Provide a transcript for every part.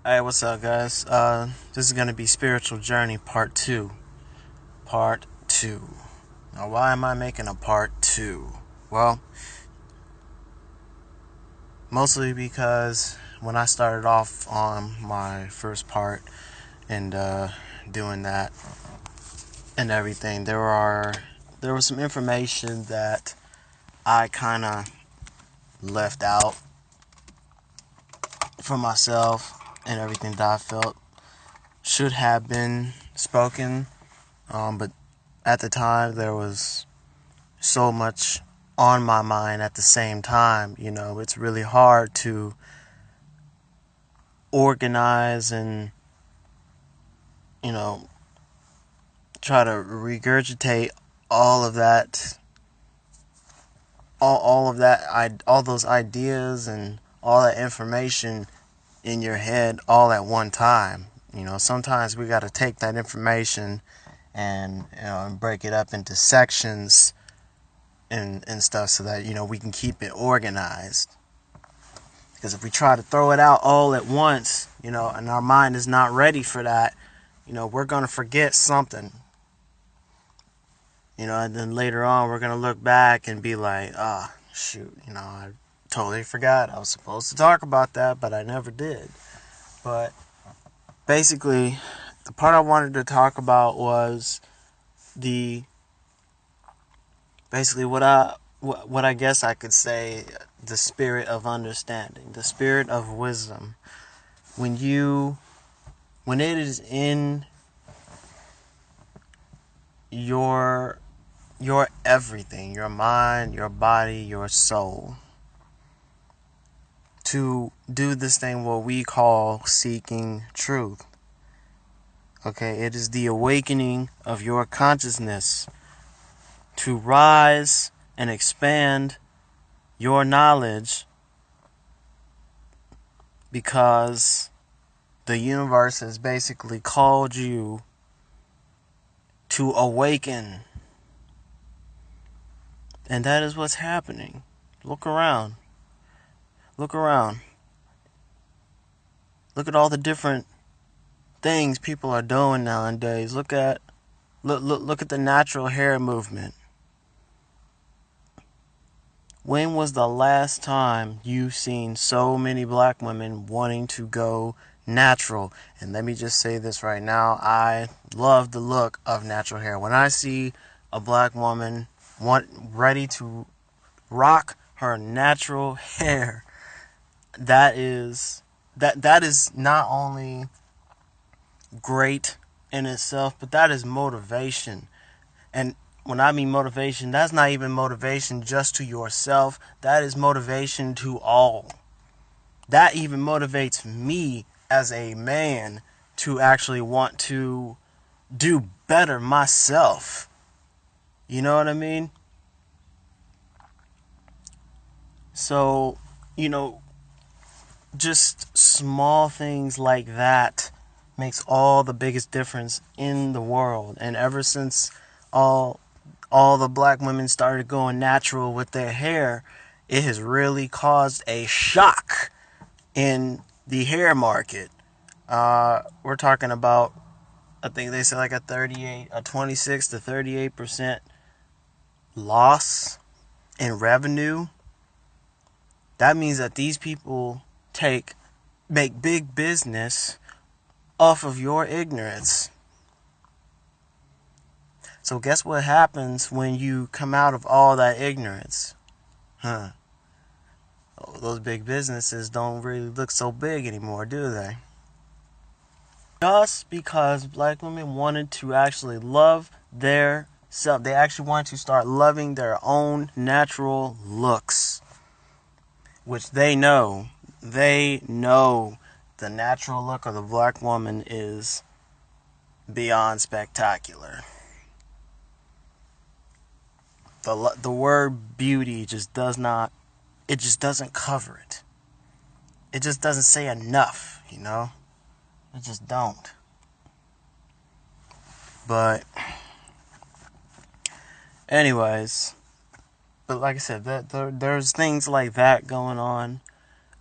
Hey, what's up, guys? This is gonna be Spiritual Journey Part 2. Part 2. Now, why am I making a Part 2? Well, mostly because when I started off on my first part and doing that and everything, there was some information that I kind of left out for myself and everything that I felt should have been spoken. But at the time, there was so much on my mind at the same time. It's really hard to organize and, you know, try to regurgitate all of that, all those ideas and all that information in your head all at one time. Sometimes we got to take that information and break it up into sections and stuff so that we can keep it organized. Because if we try to throw it out all at once, and our mind is not ready for that, we're going to forget something. And then later on we're going to look back and be like, shoot, I totally forgot. I was supposed to talk about that, but I never did. But basically, the part I wanted to talk about was what I guess I could say, the spirit of understanding, the spirit of wisdom. When it is in your everything, your mind, your body, your soul, to do this thing what we call seeking truth. Okay, it is the awakening of your consciousness to rise and expand your knowledge, because the universe has basically called you to awaken. And that is what's happening. Look around. Look around. Look at all the different things people are doing nowadays. Look at the natural hair movement. When was the last time you've seen so many black women wanting to go natural? And let me just say this right now. I love the look of natural hair. When I see a black woman ready to rock her natural hair, that is not only great in itself, but that is motivation. And when I mean motivation, that's not even motivation just to yourself. That is motivation to all. That even motivates me as a man to actually want to do better myself. You know what I mean? So, just small things like that makes all the biggest difference in the world. And ever since all the black women started going natural with their hair, it has really caused a shock in the hair market. We're talking about, I think they said like a 26 to 38% loss in revenue. That means that these people make big business off of your ignorance. So guess what happens when you come out of all that ignorance? Those big businesses don't really look so big anymore, do they? Just because black women wanted to actually love their self. They actually wanted to start loving their own natural looks, which they know. They know the natural look of the black woman is beyond spectacular. The word beauty just doesn't cover it. It just doesn't say enough, It just don't. But anyways, like I said, there's things like that going on.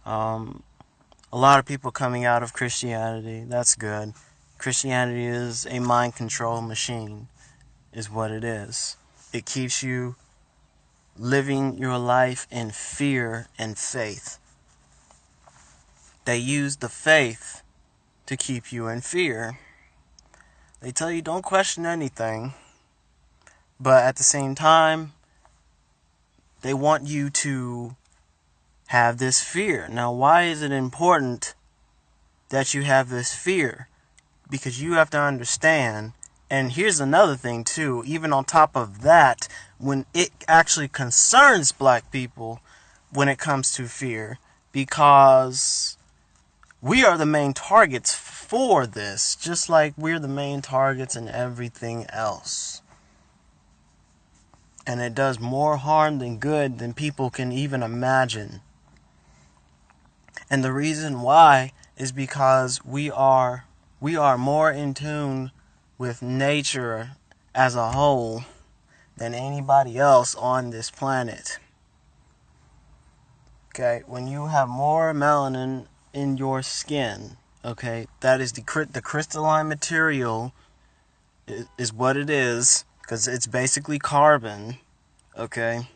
A a lot of people coming out of Christianity. That's good. Christianity is a mind control machine, is what it is. It keeps you living your life in fear and faith. They use the faith to keep you in fear. They tell you don't question anything, but at the same time, they want you to have this fear. Now, why is it important that you have this fear? Because you have to understand, and here's another thing too, even on top of that, when it actually concerns black people when it comes to fear, because we are the main targets for this, just like we're the main targets in everything else. And it does more harm than good than people can even imagine. And the reason why is because we are more in tune with nature as a whole than anybody else on this planet. Okay, when you have more melanin in your skin, okay, that is the crystalline material is what it is, because it's basically carbon, okay?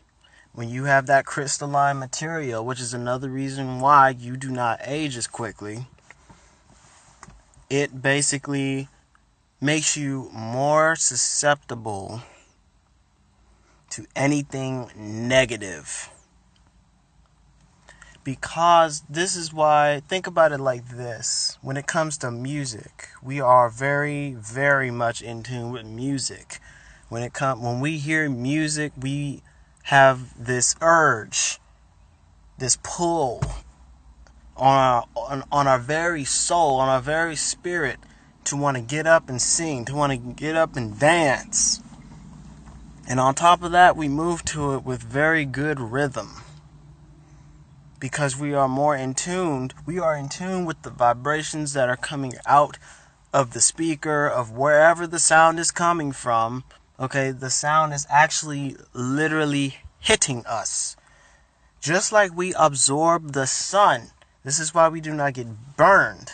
When you have that crystalline material, which is another reason why you do not age as quickly, it basically makes you more susceptible to anything negative. Because this is why, think about it like this. When it comes to music, we are very, very much in tune with music. When we hear music, we have this urge, this pull on our very soul, on our very spirit, to want to get up and sing, to want to get up and dance. And on top of that, we move to it with very good rhythm. Because we are more in tune, with the vibrations that are coming out of the speaker, of wherever the sound is coming from. Okay, the sound is actually literally hitting us. Just like we absorb the sun. This is why we do not get burned.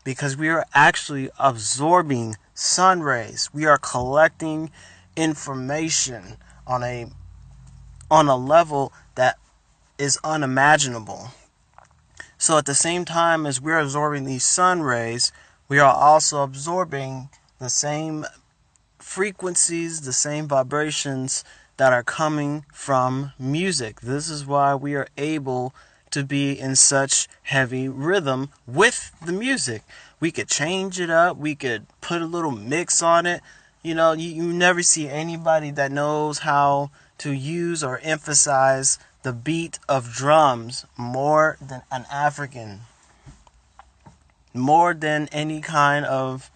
Because we are actually absorbing sun rays. We are collecting information on a level that is unimaginable. So at the same time as we're absorbing these sun rays, we are also absorbing the same frequencies, the same vibrations that are coming from music. This is why we are able to be in such heavy rhythm with the music. We could change it up, we could put a little mix on it. You know, you never see anybody that knows how to use or emphasize the beat of drums more than an African, more than any kind of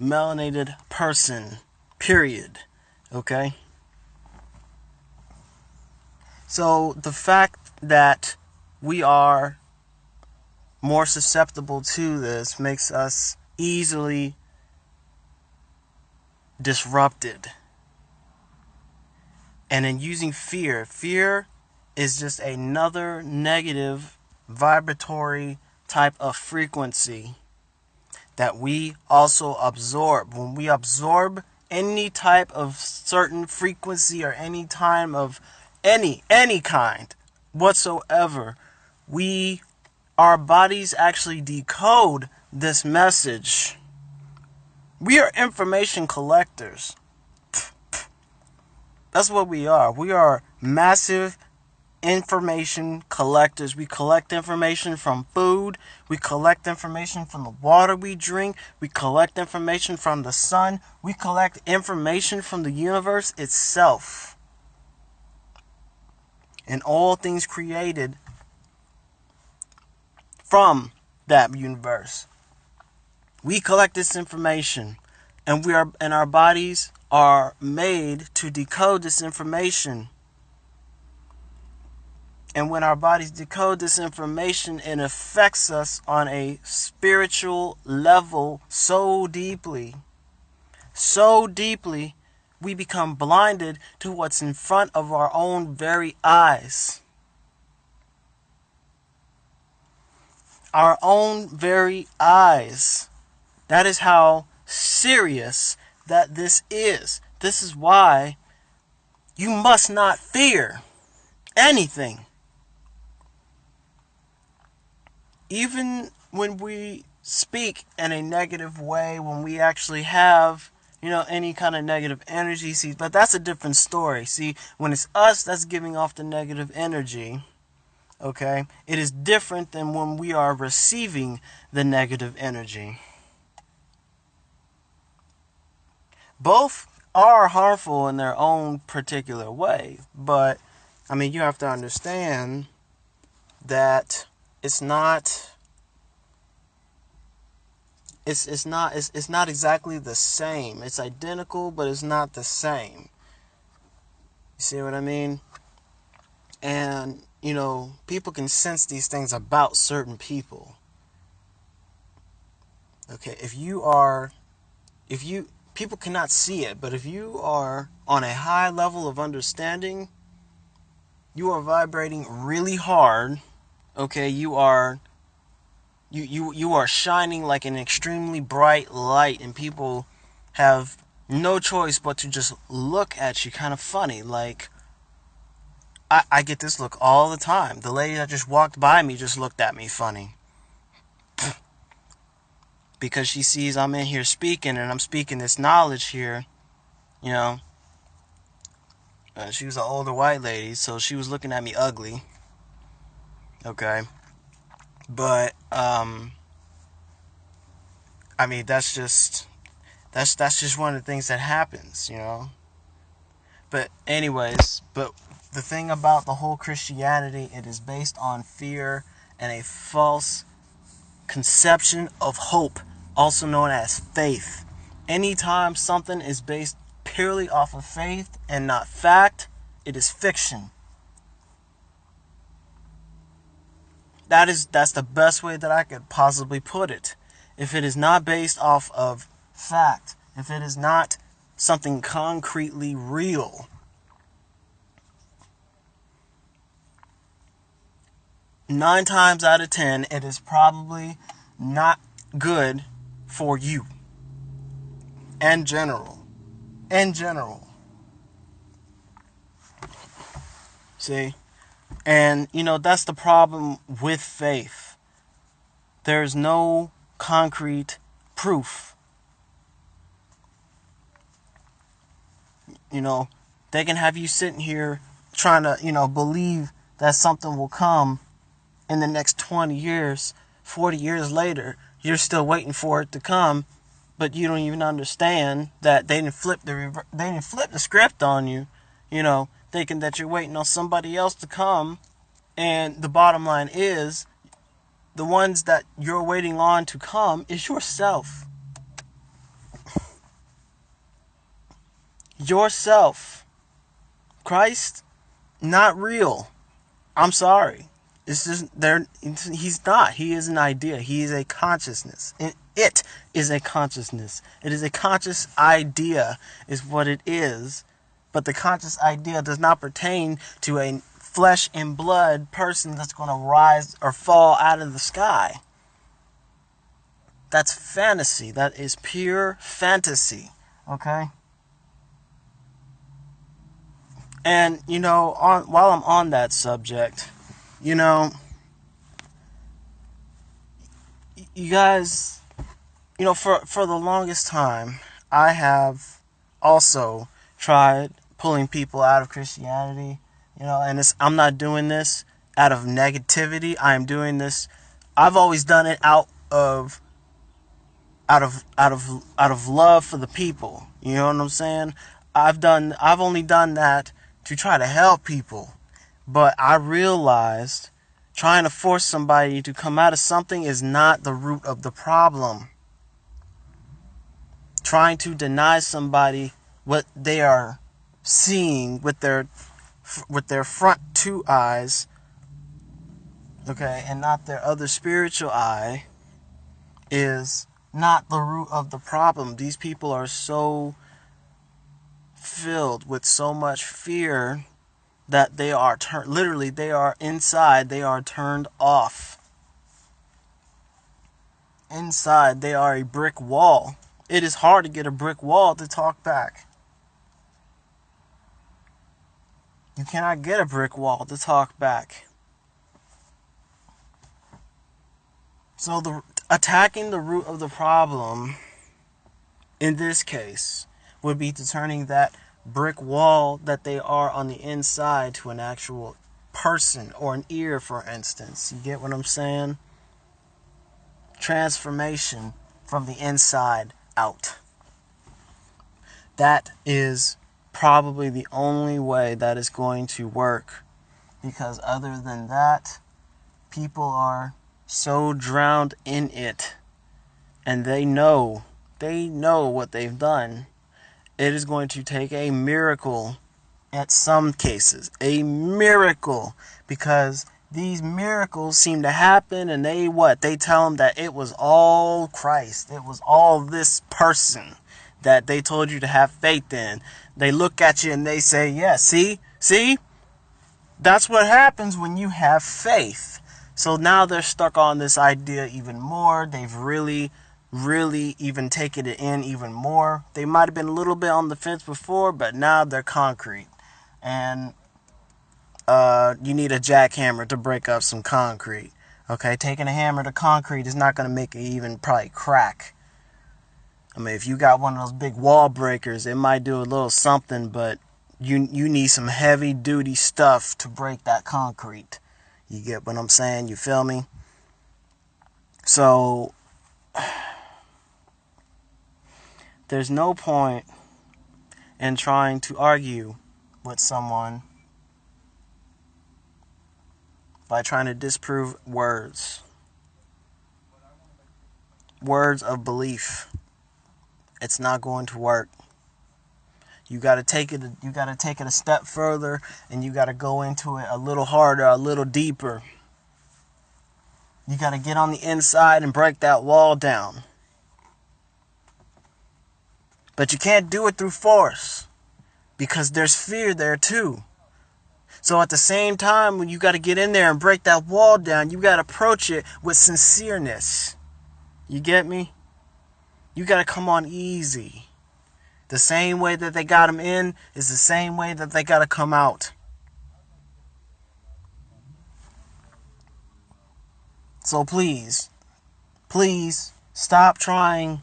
melanated person, period. Okay? So the fact that we are more susceptible to this makes us easily disrupted. And in using fear is just another negative vibratory type of frequency that we also absorb. When we absorb any type of certain frequency or any time of any kind whatsoever, our bodies actually decode this message. We are information collectors. That's what we are. We are massive information collectors. We collect information from food. We collect information from the water we drink. We collect information from the sun. We collect information from the universe itself. And all things created from that universe. We collect this information, and our bodies are made to decode this information. And when our bodies decode this information, it affects us on a spiritual level so deeply, we become blinded to what's in front of our own very eyes. our own very eyes. That is how serious that this is. This is why you must not fear anything. Even when we speak in a negative way, when we actually have, any kind of negative energy, see, but that's a different story. See, when it's us that's giving off the negative energy, okay, it is different than when we are receiving the negative energy. Both are harmful in their own particular way, but you have to understand that it's not exactly the same. It's identical, but it's not the same. You see what I mean? And people can sense these things about certain people. Okay, people cannot see it, but if you are on a high level of understanding, you are vibrating really hard. Okay, you are shining like an extremely bright light, and people have no choice but to just look at you kind of funny. Like, I get this look all the time. The lady that just walked by me just looked at me funny. Because she sees I'm in here speaking, and I'm speaking this knowledge here, she was an older white lady, so she was looking at me ugly. Okay. But, that's just one of the things that happens, But anyways, the thing about the whole Christianity, it is based on fear and a false conception of hope, also known as faith. Anytime something is based purely off of faith and not fact, it is fiction. That's the best way that I could possibly put it. If it is not based off of fact, if it is not something concretely real, 9 times out of 10, it is probably not good for you. In general. See? And, that's the problem with faith. There's no concrete proof. They can have you sitting here trying to, believe that something will come in the next 20 years, 40 years later. You're still waiting for it to come, but you don't even understand that they didn't flip the script on you, thinking that you're waiting on somebody else to come. And the bottom line is, the ones that you're waiting on to come is yourself. Yourself. Christ, not real. I'm sorry. It's just he's not. He is an idea. He is a consciousness. It is a consciousness. It is a conscious idea is what it is. But the conscious idea does not pertain to a flesh and blood person that's going to rise or fall out of the sky. That's fantasy. That is pure fantasy. Okay? And, while I'm on that subject, you guys, for the longest time, I have also tried pulling people out of Christianity, and I'm not doing this out of negativity. I am doing this. I've always done it out of love for the people. You know what I'm saying? I've only done that to try to help people. But I realized trying to force somebody to come out of something is not the root of the problem. Trying to deny somebody what they are seeing with their front 2 eyes, okay, and not their other spiritual eye, is not the root of the problem. These people are so filled with so much fear that they are literally, they are inside, they are turned off. inside they are a brick wall. It is hard to get a brick wall to talk back. You cannot get a brick wall to talk back. So attacking the root of the problem in this case would be to turning that brick wall that they are on the inside to an actual person or an ear, for instance. You get what I'm saying? Transformation from the inside out. That is probably the only way that is going to work, because other than that, people are so drowned in it, and they know what they've done. It is going to take a miracle at some cases, a miracle, because these miracles seem to happen, and they tell them that it was all Christ, it was all this person that they told you to have faith in. They look at you and they say, yeah, see, that's what happens when you have faith. So now they're stuck on this idea even more. They've really even taken it in even more. They might have been a little bit on the fence before, but now they're concrete. And you need a jackhammer to break up some concrete. Okay, taking a hammer to concrete is not going to make it even probably crack. I mean, if you got one of those big wall breakers, it might do a little something, but you need some heavy duty stuff to break that concrete. You get what I'm saying? You feel me? So there's no point in trying to argue with someone by trying to disprove words of belief. It's not going to work. You got to take it a step further, and you got to go into it a little harder, a little deeper. You got to get on the inside and break that wall down. But you can't do it through force, because there's fear there too. So at the same time, when you got to get in there and break that wall down, you got to approach it with sincereness. You get me? You got to come on easy. The same way that they got them in is the same way that they got to come out. So please stop trying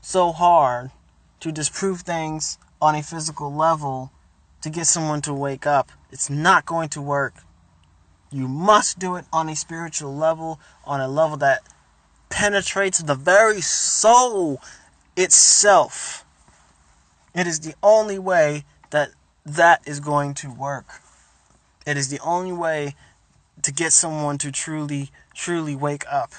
so hard to disprove things on a physical level to get someone to wake up. It's not going to work. You must do it on a spiritual level, on a level that penetrates the very soul itself. It is the only way that is going to work. It is the only way to get someone to truly wake up.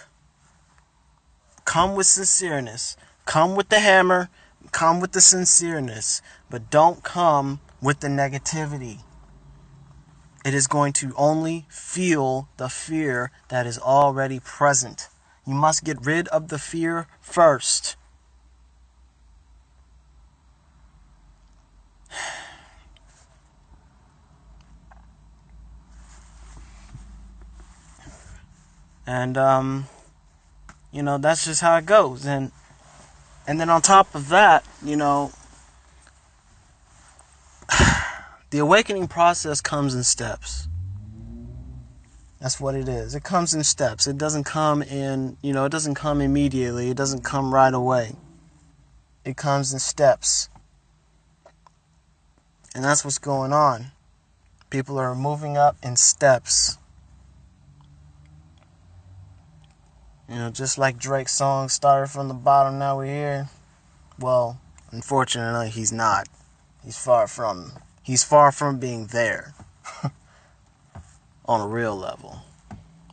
Come with sincereness. Come with the hammer. Come with the sincereness. But don't come with the negativity. It is going to only fuel the fear that is already present. You must get rid of the fear first. And that's just how it goes. And then on top of that, the awakening process comes in steps. That's what it is. It comes in steps. It doesn't come it doesn't come immediately. It doesn't come right away. It comes in steps. And that's what's going on. People are moving up in steps. Just like Drake's song started from the bottom, now we're here. Well, unfortunately, he's not. He's far from being there on a real level.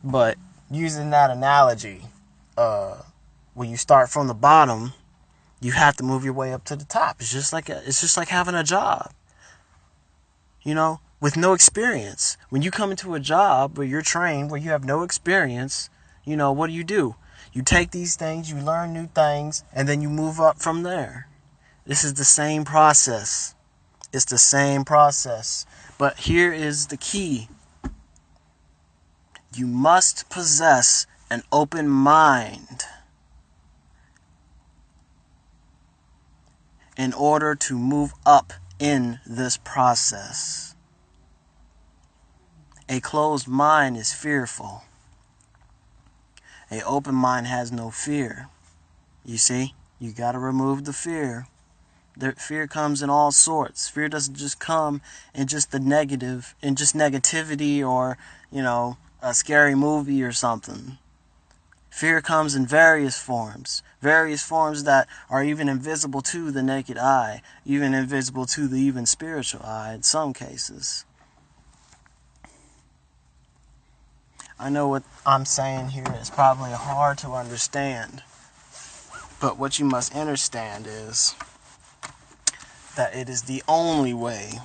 But using that analogy, when you start from the bottom, you have to move your way up to the top. It's just like having a job. With no experience. When you come into a job where you're trained, where you have no experience, what do? You take these things, you learn new things, and then you move up from there. This is the same process. It's the same process. But here is the key. You must possess an open mind. in order to move up in this process. A closed mind is fearful. An open mind has no fear. You see, you got to remove the fear. The fear comes in all sorts. Fear doesn't just come in just the negative, in just negativity or, a scary movie or something. Fear comes in various forms that are even invisible to the naked eye, even invisible to the even spiritual eye in some cases. I know what I'm saying here is probably hard to understand, but what you must understand is that it is the only way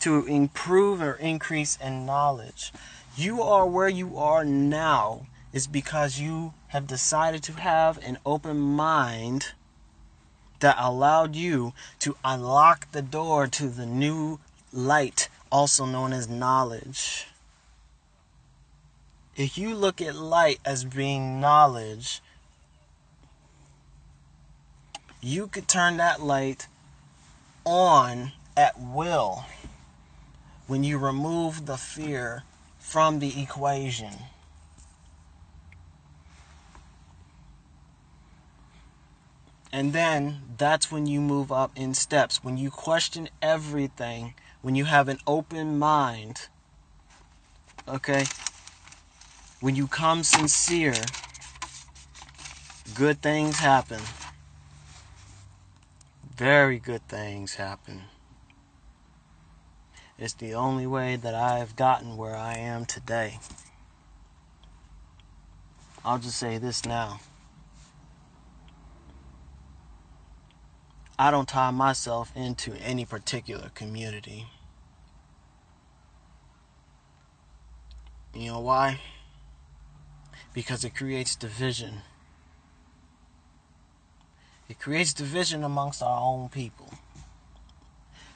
to improve or increase in knowledge. You are where you are now is because you have decided to have an open mind that allowed you to unlock the door to the new light, also known as knowledge. If you look at light as being knowledge, you could turn that light on at will when you remove the fear from the equation. And then that's when you move up in steps. When you question everything, when you have an open mind, okay? When you come sincere, good things happen. Very good things happen. It's the only way that I have gotten where I am today. I'll just say this now. I don't tie myself into any particular community. You know why? Because it creates division. It creates division amongst our own people.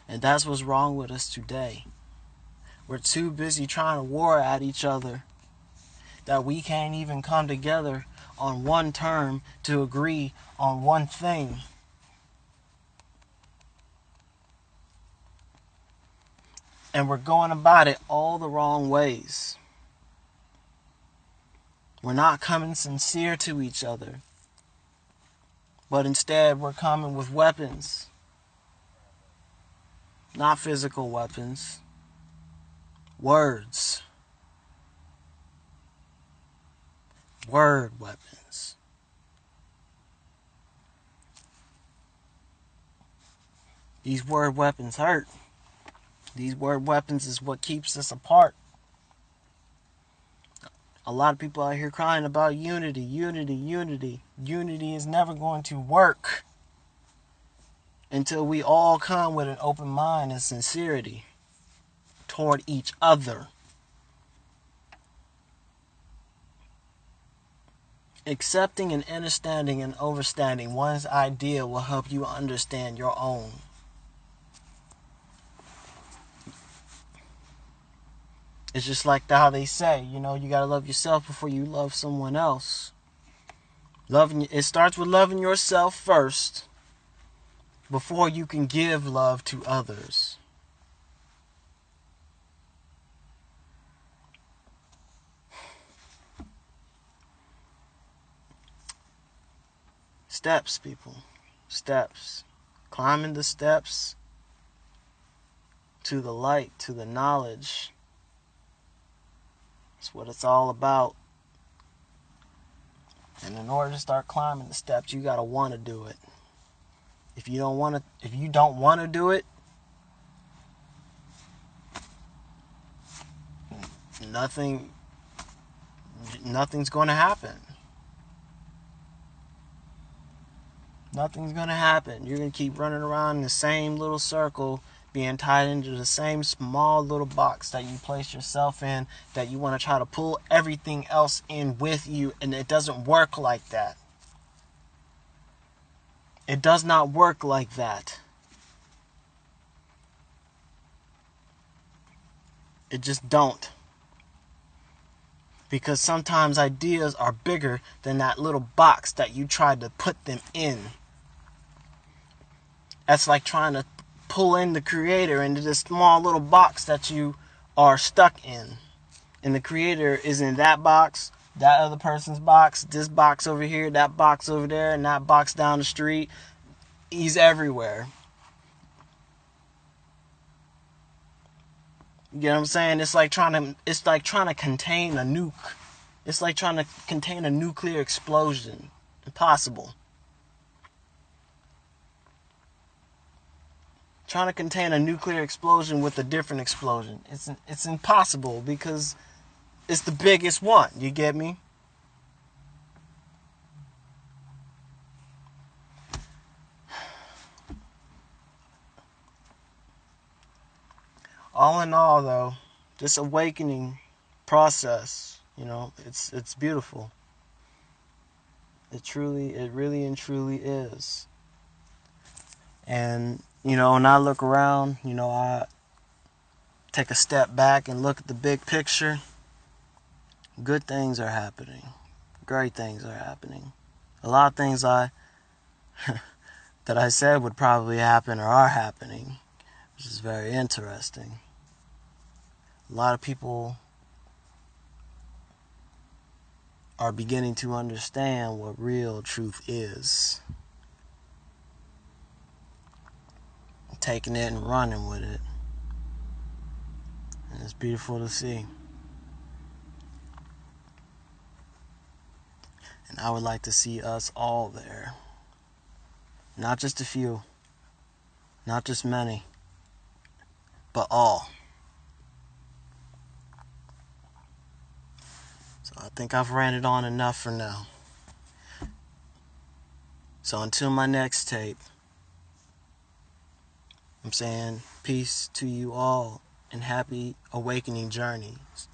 And that's what's wrong with us today. We're too busy trying to war at each other that we can't even come together on one term to agree on one thing. And we're going about it all the wrong ways. We're not coming sincere to each other. But instead, we're coming with weapons. Not physical weapons. Words. Word weapons. These word weapons hurt. These word weapons is what keeps us apart. A lot of people out here crying about unity, unity, unity. Unity is never going to work until we all come with an open mind and sincerity toward each other. Accepting and understanding and overstanding one's idea will help you understand your own. It's just like how they say, you gotta love yourself before you love someone else. It starts with loving yourself first before you can give love to others. Steps, people. Steps. Climbing the steps to the light, to the knowledge. That's what it's all about. And in order to start climbing the steps, you gotta want to do it. If you don't want to do it, nothing's going to happen. Nothing's going to happen. You're going to keep running around in the same little circle, being tied into the same small little box that you place yourself in, that you want to try to pull everything else in with you, and it doesn't work like that. It does not work like that. It just don't. Because sometimes ideas are bigger than that little box that you tried to put them in. That's like trying to pull in the creator into this small little box that you are stuck in. And the creator is in that box, that other person's box, this box over here, that box over there, and that box down the street. He's everywhere. You get what I'm saying? It's like trying to contain a nuke. It's like trying to contain a nuclear explosion. Impossible. Trying to contain a nuclear explosion with a different explosion. It's impossible because it's the biggest one. You get me? All in all, though, this awakening process, it's beautiful. It really and truly is. And, when I look around, I take a step back and look at the big picture. Good things are happening. Great things are happening. A lot of things that I said would probably happen or are happening, which is very interesting. A lot of people are beginning to understand what real truth is. Taking it and running with it. And it's beautiful to see. And I would like to see us all there. Not just a few. Not just many. But all. So I think I've ranted on enough for now. So until my next tape, I'm saying peace to you all and happy awakening journeys.